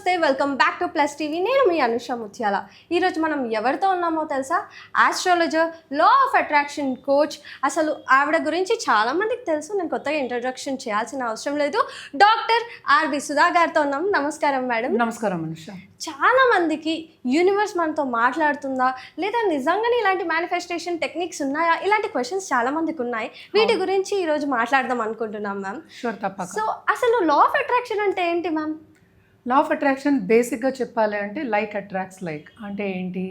నమస్తే, welcome back to plus TV. నేను మీ అనుష ముత్యాల. ఈరోజు మనం ఎవరితో ఉన్నామో తెలుసా? Astrologer, law of attraction coach. అసలు ఆవిడ గురించి చాలామందికి తెలుసు, నేను కొత్తగా ఇంట్రొడక్షన్ చేయాల్సిన అవసరం లేదు. డాక్టర్ ఆర్బి సుధా గారితో ఉన్నాం. నమస్కారం మేడం. నమస్కారం అనుష. చాలా మందికి యూనివర్స్ మనతో మాట్లాడుతుందా, లేదా నిజంగానే ఇలాంటి మేనిఫెస్టేషన్ టెక్నిక్స్ ఉన్నాయా, ఇలాంటి క్వశ్చన్స్ చాలా మందికి ఉన్నాయి. వీటి గురించి ఈరోజు మాట్లాడదాం అనుకుంటున్నాం మ్యామ్. షూర్, తప్పక. సో అసలు లా ఆఫ్ అట్రాక్షన్ అంటే ఏంటి మ్యామ్? లా ఆఫ్ అట్రాక్షన్ బేసిక్గా చెప్పాలి అంటే లైక్ అట్రాక్ట్స్ లైక్. అంటే ఏంటి,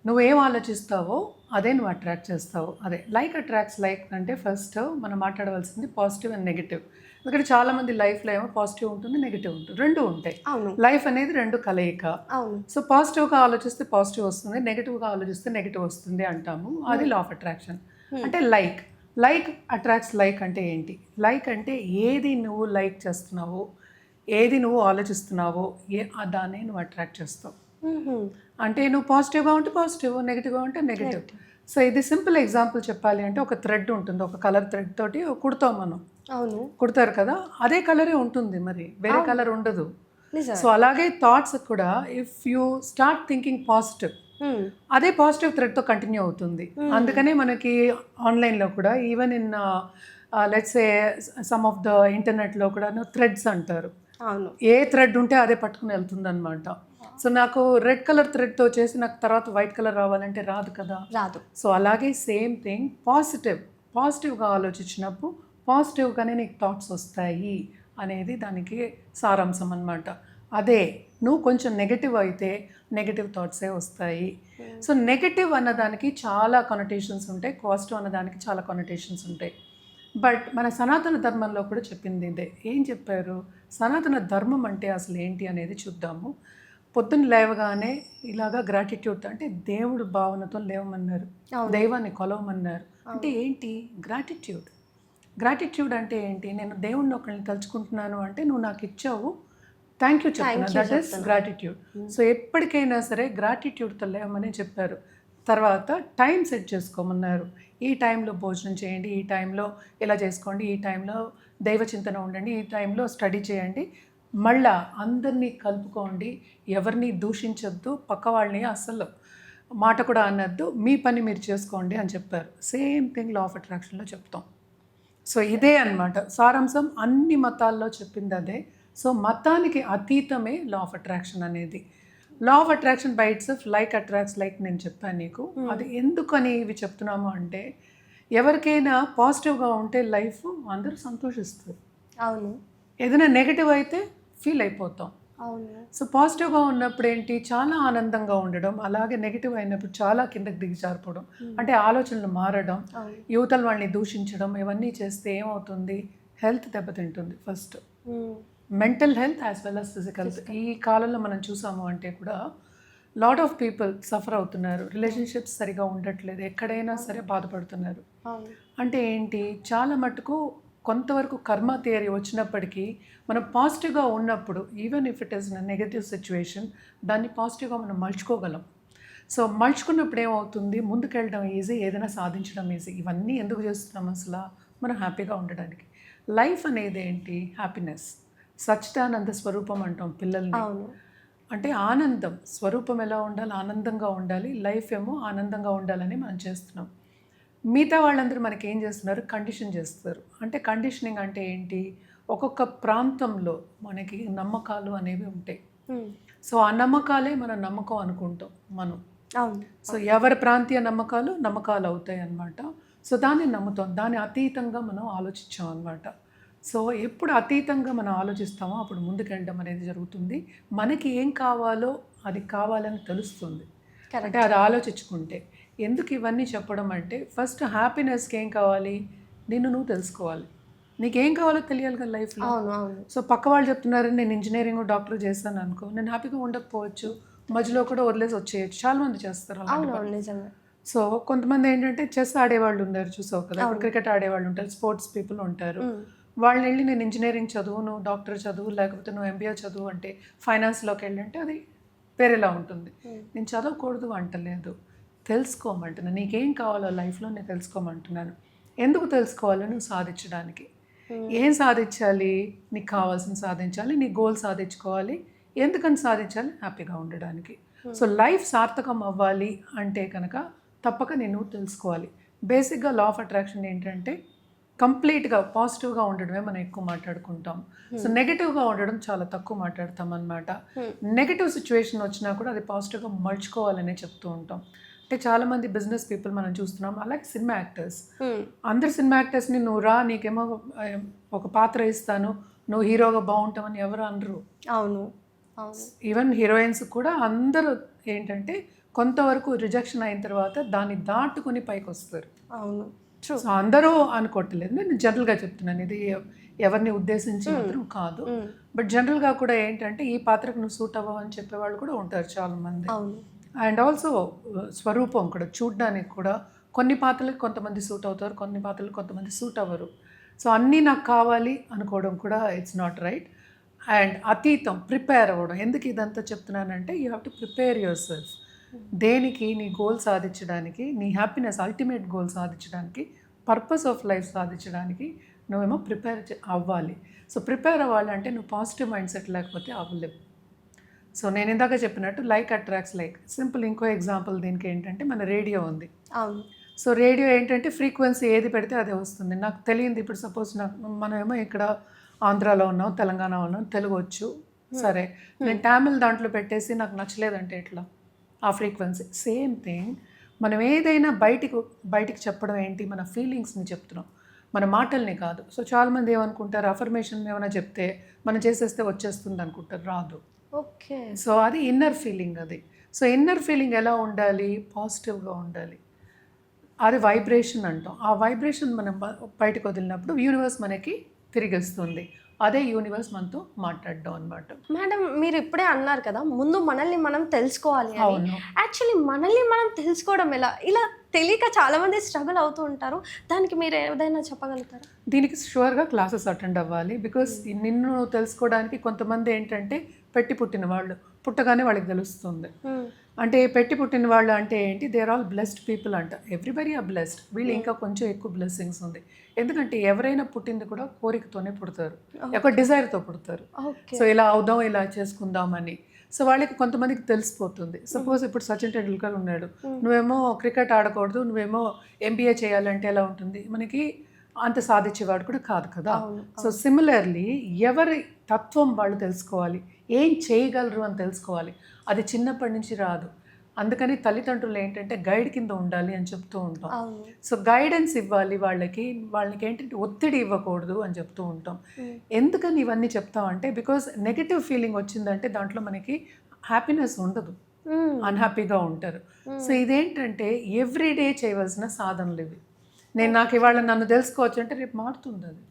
నువ్వేం ఆలోచిస్తావో అదే నువ్వు అట్రాక్ట్ చేస్తావు. అదే లైక్ అట్రాక్ట్స్ లైక్ అంటే ఫస్ట్ మనం మాట్లాడవలసింది పాజిటివ్ అండ్ నెగిటివ్. ఎందుకంటే చాలామంది లైఫ్లో ఏమో పాజిటివ్ ఉంటుంది, నెగిటివ్ ఉంటుంది, రెండు ఉంటాయి. లైఫ్ అనేది రెండు కలయిక. సో పాజిటివ్గా ఆలోచిస్తే పాజిటివ్ వస్తుంది, నెగిటివ్గా ఆలోచిస్తే నెగిటివ్ వస్తుంది అంటాము. అది లా ఆఫ్ అట్రాక్షన్. అంటే లైక్ అట్రాక్ట్స్ లైక్ అంటే ఏంటి? లైక్ అంటే ఏది నువ్వు లైక్ చేస్తున్నావో, ఏది నువ్వు ఆలోచిస్తున్నావో దాన్ని నువ్వు అట్రాక్ట్ చేస్తావు. అంటే నువ్వు పాజిటివ్గా ఉంటే పాజిటివ్, నెగిటివ్గా ఉంటే నెగిటివ్. సో ఇది సింపుల్ ఎగ్జాంపుల్ చెప్పాలి అంటే ఒక థ్రెడ్ ఉంటుంది, ఒక కలర్ థ్రెడ్ తోటి కుడతాం మనం. అవును, కుడతారు కదా, అదే కలరే ఉంటుంది, మరి వేరే కలర్ ఉండదు. సో అలాగే థాట్స్ కూడా if you start thinking positive, అదే పాజిటివ్ థ్రెడ్తో కంటిన్యూ అవుతుంది. అందుకనే మనకి ఆన్లైన్లో కూడా even in let's A some of the ఇంటర్నెట్లో కూడా థ్రెడ్స్ అంటారు. అవును, ఏ థ్రెడ్ ఉంటే అదే పట్టుకుని వెళ్తుంది అనమాట. సో నాకు రెడ్ కలర్ థ్రెడ్తో చేసి నాకు తర్వాత వైట్ కలర్ రావాలంటే రాదు కదా, రాదు. సో అలాగే సేమ్ థింగ్ పాజిటివ్గా ఆలోచించినప్పుడు పాజిటివ్గానే నీకు థాట్స్ వస్తాయి అనేది దానికి సారాంశం అన్నమాట. అదే నువ్వు కొంచెం నెగటివ్ అయితే నెగటివ్ థాట్సే వస్తాయి. సో నెగటివ్ అన్నదానికి చాలా కొనటేషన్స్ ఉంటాయి, పాజిటివ్ అన్నదానికి చాలా కొనటేషన్స్ ఉంటాయి. బట్ మన సనాతన ధర్మంలో కూడా చెప్పింది ఇదే. ఏం చెప్పారు? సనాతన ధర్మం అంటే అసలు ఏంటి అనేది చూద్దాము. పొద్దున్న లేవగానే ఇలాగా గ్రాటిట్యూడ్ అంటే దేవుడు భావనతో లేవమన్నారు, దైవాన్ని కొలవమన్నారు. అంటే ఏంటి గ్రాటిట్యూడ్ అంటే ఏంటి? నేను దేవుడిని ఒకరిని తలుచుకుంటున్నాను అంటే నువ్వు నాకు ఇచ్చావు, థ్యాంక్ యూ చెప్తున్నా, దట్ ఈస్ గ్రాటిట్యూడ్. సో ఎప్పటికైనా సరే గ్రాటిట్యూడ్తో లేవమని చెప్పారు. తర్వాత టైం సెట్ చేసుకోమన్నారు. ఈ టైంలో భోజనం చేయండి, ఈ టైంలో ఇలా చేసుకోండి, ఈ టైంలో దైవ చింతన ఉండండి, ఈ టైంలో స్టడీ చేయండి, మళ్ళా అందరినీ కలుపుకోండి, ఎవరిని దూషించొద్దు, పక్క వాళ్ళని అస్సలు మాట కూడా అనొద్దు, మీ పని మీరు చేసుకోండి అని చెప్పారు. సేమ్ థింగ్ లా ఆఫ్ అట్రాక్షన్లో చెప్తాం. సో ఇదే అన్నమాట సారాంశం, అన్ని మతాల్లో చెప్పింది అదే. సో మతానికి అతీతమే లా ఆఫ్ అట్రాక్షన్ అనేది. Law of attraction by itself like attracts like నేను చెప్పాను నీకు. అది ఎందుకని ఇవి చెప్తున్నాము అంటే ఎవరికైనా పాజిటివ్గా ఉంటే లైఫ్ అందరూ సంతోషిస్తారు. అవును, ఏదైనా నెగిటివ్ అయితే ఫీల్ అయిపోతాం. అవును. సో పాజిటివ్గా ఉన్నప్పుడు ఏంటి, చాలా ఆనందంగా ఉండడం, అలాగే నెగిటివ్ అయినప్పుడు చాలా కిందకి దిగజారిపోవడం, అంటే ఆలోచనలు మారడం, యువతల వాళ్ళని దూషించడం, ఇవన్నీ చేస్తే ఏమవుతుంది, హెల్త్ దెబ్బతింటుంది. First mental health as well as physical. ఈ కాలంలో మనం చూసాము అంటే కూడా లాట్ ఆఫ్ పీపుల్ సఫర్ అవుతున్నారు, రిలేషన్షిప్స్ సరిగా ఉండట్లేదు, ఎక్కడైనా సరే బాధపడుతున్నారు. అంటే ఏంటి, చాలా మటుకు కొంతవరకు కర్మ థియరీ వచ్చినప్పటికీ మనం పాజిటివ్గా ఉన్నప్పుడు even if it is negative situation, దాన్ని పాజిటివ్గా మనం మలుచుకోగలం. సో మలుచుకున్నప్పుడు ఏమవుతుంది, ముందుకెళ్ళడం ఈజీ, ఏదైనా సాధించడం ఈజీ. ఇవన్నీ ఎందుకు చేస్తున్నాం అసలు? మనం హ్యాపీగా ఉండడానికి. లైఫ్ అనేది ఏంటి, హ్యాపీనెస్. సచ్చిదానంద స్వరూపం అంటాం పిల్లల్ని. అంటే ఆనందం స్వరూపం ఎలా ఉండాలి, ఆనందంగా ఉండాలి. లైఫ్ ఏమో ఆనందంగా ఉండాలని మనం చేస్తున్నాం. మిగతా వాళ్ళందరూ మనకి ఏం చేస్తున్నారు, కండిషన్ చేస్తారు. అంటే కండిషనింగ్ అంటే ఏంటి, ఒక్కొక్క ప్రాంతంలో మనకి నమ్మకాలు అనేవి ఉంటాయి. సో ఆ నమ్మకాలే మన నమ్మకం అనుకుంటాం మనం. సో ఎవరి ప్రాంతీయ నమ్మకాలు అవుతాయి అన్నమాట. సో దాన్ని నమ్ముతాం, దాని అతీతంగా మనం ఆలోచించాం అన్నమాట. సో ఎప్పుడు అతీతంగా మనం ఆలోచిస్తామో అప్పుడు ముందుకెళ్ళడం అనేది జరుగుతుంది. మనకి ఏం కావాలో అది కావాలని తెలుస్తుంది. అంటే అది ఆలోచించుకుంటే. ఎందుకు ఇవన్నీ చెప్పడం అంటే, ఫస్ట్ హ్యాపీనెస్కి ఏం కావాలి, నిన్ను నువ్వు తెలుసుకోవాలి. నీకేం కావాలో తెలియాలి కదా లైఫ్లో. సో పక్క వాళ్ళు చెప్తున్నారు, నేను ఇంజనీరింగ్ డాక్టర్ చేస్తాను అనుకో, నేను హ్యాపీగా ఉండకపోవచ్చు, మధ్యలో కూడా వదిలేసి వచ్చేయచ్చు. చాలామంది చేస్తారు. సో కొంతమంది ఏంటంటే చెస్ ఆడేవాళ్ళు ఉన్నారు, చూసావు కదా, క్రికెట్ ఆడేవాళ్ళు ఉంటారు, స్పోర్ట్స్ పీపుల్ ఉంటారు. వాళ్ళని వెళ్ళి నేను ఇంజనీరింగ్ చదువు, నువ్వు డాక్టర్ చదువు, లేకపోతే నువ్వు ఎంబీఏ చదువు అంటే, ఫైనాన్స్లోకి వెళ్ళంటే అది వేరేలా ఉంటుంది. నేను చదవకూడదు అంటలేదు, తెలుసుకోమంటున్నాను. నీకేం కావాలో లైఫ్లో నేను తెలుసుకోమంటున్నాను. ఎందుకు తెలుసుకోవాలో, నువ్వు సాధించడానికి. ఏం సాధించాలి, నీకు కావాల్సిన సాధించాలి, నీ గోల్ సాధించుకోవాలి, ఎందుకని సాధించాలి? హ్యాపీగా ఉండడానికి. సో లైఫ్ సార్థకం అవ్వాలి అంటే కనుక తప్పక నేను తెలుసుకోవాలి. బేసిక్గా లా ఆఫ్ అట్రాక్షన్ ఏంటంటే కంప్లీట్గా పాజిటివ్గా ఉండడమే మనం ఎక్కువ మాట్లాడుకుంటాం. సో నెగిటివ్గా ఉండడం చాలా తక్కువ మాట్లాడతాం అనమాట. నెగిటివ్ సిచ్యువేషన్ వచ్చినా కూడా అది పాజిటివ్గా మలుచుకోవాలనే చెప్తూ ఉంటాం. అంటే చాలామంది బిజినెస్ పీపుల్ మనం చూస్తున్నాం, అలాగే సినిమా యాక్టర్స్. అందరు సినిమా యాక్టర్స్ని నువ్వు రా, నీకేమో ఒక పాత్ర ఇస్తాను, నువ్వు హీరోగా బాగుంటావని ఎవరు అనరు. అవును. ఈవెన్ హీరోయిన్స్ కూడా అందరూ ఏంటంటే కొంతవరకు రిజెక్షన్ అయిన తర్వాత దాన్ని దాటుకుని పైకి వస్తారు. అవును. సో అందరూ అనుకోవట్లేదు, నేను జనరల్గా చెప్తున్నాను, ఇది ఎవరిని ఉద్దేశించి మాత్రం కాదు. బట్ జనరల్గా కూడా ఏంటంటే ఈ పాత్రకు నువ్వు సూట్ అవ్వవు అని చెప్పేవాళ్ళు కూడా ఉంటారు చాలామంది. అండ్ ఆల్సో స్వరూపం కూడా చూడడానికి కూడా కొన్ని పాత్రలకు కొంతమంది సూట్ అవుతారు, కొన్ని పాత్రలకు కొంతమంది సూట్ అవ్వరు. సో అన్నీ నాకు కావాలి అనుకోవడం కూడా ఇట్స్ నాట్ రైట్. అండ్ అతీతం ప్రిపేర్ అవ్వడం. ఎందుకు ఇదంతా చెప్తున్నానంటే you have to prepare yourself. దేనికి? నీ గోల్ సాధించడానికి, నీ హ్యాపీనెస్ అల్టిమేట్ గోల్ సాధించడానికి, పర్పస్ ఆఫ్ లైఫ్ సాధించడానికి నువ్వేమో ప్రిపేర్ అవ్వాలి. సో ప్రిపేర్ అవ్వాలంటే నువ్వు పాజిటివ్ మైండ్ సెట్ లేకపోతే అవ్వలేవు. సో నేను ఇందాక చెప్పినట్టు లైక్ అట్రాక్ట్స్ లైక్. సింపుల్ ఇంకో ఎగ్జాంపుల్ దీనికి ఏంటంటే మన రేడియో ఉంది. అవును. సో రేడియో ఏంటంటే ఫ్రీక్వెన్సీ ఏది పెడితే అదే వస్తుంది. నాకు తెలియంది, ఇప్పుడు సపోజ్ మనమేమో ఇక్కడ ఆంధ్రాలో ఉన్నాం, తెలంగాణ ఉన్నాం, తెలుగు వచ్చు, సరే నేను తమిళ్ దాంట్లో పెట్టేసి నాకు నచ్చలేదంటే ఎట్లా? ఆ ఫ్రీక్వెన్సీ సేమ్ థింగ్. మనం ఏదైనా బయటికి చెప్పడం ఏంటి? మన ఫీలింగ్స్ని చెప్తున్నాం, మన మాటల్ని కాదు. సో చాలామంది ఏమనుకుంటారు, అఫర్మేషన్ ఏమైనా చెప్తే మనం చేసేస్తే వచ్చేస్తుంది అనుకుంటారు, రాదు. ఓకే. సో అది ఇన్నర్ ఫీలింగ్. అది సో ఇన్నర్ ఫీలింగ్ ఎలా ఉండాలి? పాజిటివ్గా ఉండాలి. అది వైబ్రేషన్ అంటాం. ఆ వైబ్రేషన్ మనం బయటకు వదిలినప్పుడు యూనివర్స్ మనకి తిరిగిస్తుంది. అదే యూనివర్స్ మనతో మాట్లాడడం అనమాట. మేడం, మీరు ఇప్పుడే అన్నారు కదా, ముందు మనల్ని మనం తెలుసుకోవాలి అని. అవును. యాక్చువల్లీ మనల్ని మనం తెలుసుకోవడం ఎలా? ఇలా తెలియక చాలామంది స్ట్రగుల్ అవుతూ ఉంటారు. దానికి మీరు ఏదైనా చెప్పగలుగుతారా? దీనికి షూర్గా క్లాసెస్ అటెండ్ అవ్వాలి. బికాస్ నిన్ను తెలుసుకోవడానికి కొంతమంది ఏంటంటే పెట్టి పుట్టిన వాళ్ళు, పుట్టగానే వాళ్ళకి తెలుస్తుంది. అంటే పెట్టి పుట్టిన వాళ్ళు అంటే ఏంటి? They are all blessed people అంట. Everybody are blessed. వీళ్ళు ఇంకా కొంచెం ఎక్కువ బ్లెస్సింగ్స్ ఉంది. ఎందుకంటే ఎవరైనా పుట్టింది కూడా కోరికతోనే పుడతారు, ఒక డిజైర్తో పుడతారు. సో ఇలా అవుదాం, ఇలా చేసుకుందామని. సో వాళ్ళకి కొంతమందికి తెలిసిపోతుంది. సపోజ్ ఇప్పుడు సచిన్ టెండూల్కర్ ఉన్నాడు, నువ్వేమో క్రికెట్ ఆడకూడదు, నువ్వేమో ఎంబీఏ చేయాలంటే ఎలా ఉంటుంది? మనకి అంత సాధించేవాడు కూడా కాదు కదా. సో సిమిలర్లీ ఎవరి తత్వం వాళ్ళు తెలుసుకోవాలి, ఏం చేయగలరు అని తెలుసుకోవాలి. అది చిన్నప్పటి నుంచి రాదు. అందుకని తల్లిదండ్రులు ఏంటంటే గైడ్ కింద ఉండాలి అని చెప్తూ ఉంటాం. సో గైడెన్స్ ఇవ్వాలి వాళ్ళకి ఏంటంటే ఒత్తిడి ఇవ్వకూడదు అని చెప్తూ ఉంటాం. ఎందుకని ఇవన్నీ చెప్తామంటే బికాజ్ నెగిటివ్ ఫీలింగ్ వచ్చిందంటే దాంట్లో మనకి హ్యాపీనెస్ ఉండదు, అన్హ్యాపీగా ఉంటారు. సో ఇదేంటంటే ఎవ్రీడే చేయవలసిన సాధనలు ఇవి. నాకు ఇవాళ నన్ను తెలుసుకోవచ్చు అంటే రేపు మారుతుంది, అది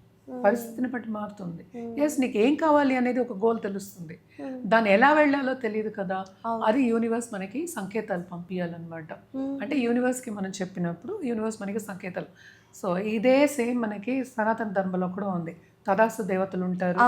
పరిస్థితిని బట్టి మారుతుంది. ఎస్, నీకు ఏం కావాలి అనేది ఒక గోల్ తెలుస్తుంది, దాన్ని ఎలా వెళ్ళాలో తెలియదు కదా. అది యూనివర్స్ మనకి సంకేతాలు పంపించాలన్నమాట. అంటే యూనివర్స్కి మనం చెప్పినప్పుడు యూనివర్స్ మనకి సంకేతాలు. సో ఇదే సేమ్ మనకి సనాతన ధర్మంలో కూడా ఉంది. తదాస్తు దేవతలు ఉంటారు,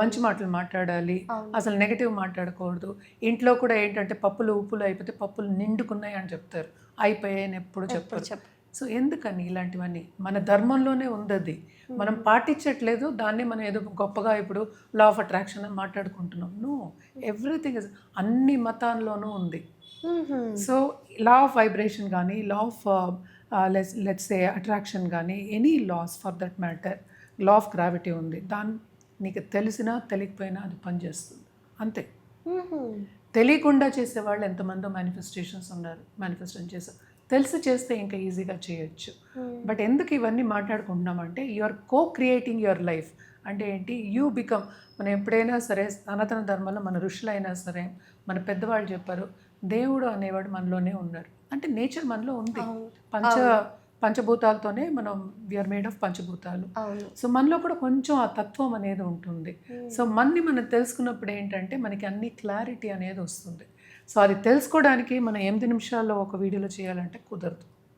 మంచి మాటలు మాట్లాడాలి, అసలు నెగిటివ్ మాట్లాడకూడదు. ఇంట్లో కూడా ఏంటంటే పప్పులు ఉప్పులు అయిపోతే పప్పులు నిండుకున్నాయి అని చెప్తారు, అయిపోయాయని ఎప్పుడు చెప్పరు. సో ఎందుకని ఇలాంటివన్నీ? మన ధర్మంలోనే ఉంది అది, మనం పాటించట్లేదు దాన్ని. మనం ఏదో గొప్పగా ఇప్పుడు లా ఆఫ్ అట్రాక్షన్ అని మాట్లాడుకుంటున్నాం. నో, ఎవ్రీథింగ్ ఇస్, అన్ని మతాల్లోనూ ఉంది. సో లా ఆఫ్ వైబ్రేషన్ కానీ, law of let's say attraction కానీ, any laws for that matter, law of gravity ఉంది. దాన్ని నీకు తెలిసినా తెలియకపోయినా అది పనిచేస్తుంది, అంతే. తెలియకుండా చేసేవాళ్ళు ఎంతమందో మేనిఫెస్టేషన్స్ ఉన్నారు, మేనిఫెస్టేషన్ చేశారు. తెలిసి చేస్తే ఇంకా ఈజీగా చేయొచ్చు. బట్ ఎందుకు ఇవన్నీ మాట్లాడుకుంటున్నామంటే you are creating your life. అంటే ఏంటి? You become. మనం ఎప్పుడైనా సరే సనాతన ధర్మంలో మన ఋషులైనా సరే, మన పెద్దవాళ్ళు చెప్పారు, దేవుడు అనేవాడు మనలోనే ఉన్నారు. అంటే నేచర్ మనలో ఉంది. పంచభూతాలతోనే మనం వీఆర్ మేడ్ ఆఫ్ పంచభూతాలు. సో మనలో కూడా కొంచెం ఆ తత్వం అనేది ఉంటుంది. సో మనం తెలుసుకున్నప్పుడు ఏంటంటే మనకి అన్ని క్లారిటీ అనేది వస్తుంది. సో అది తెలుసుకోవడానికి మనం 8 నిమిషాల్లో ఒక వీడియోలో చేయాలంటే కుదరదు.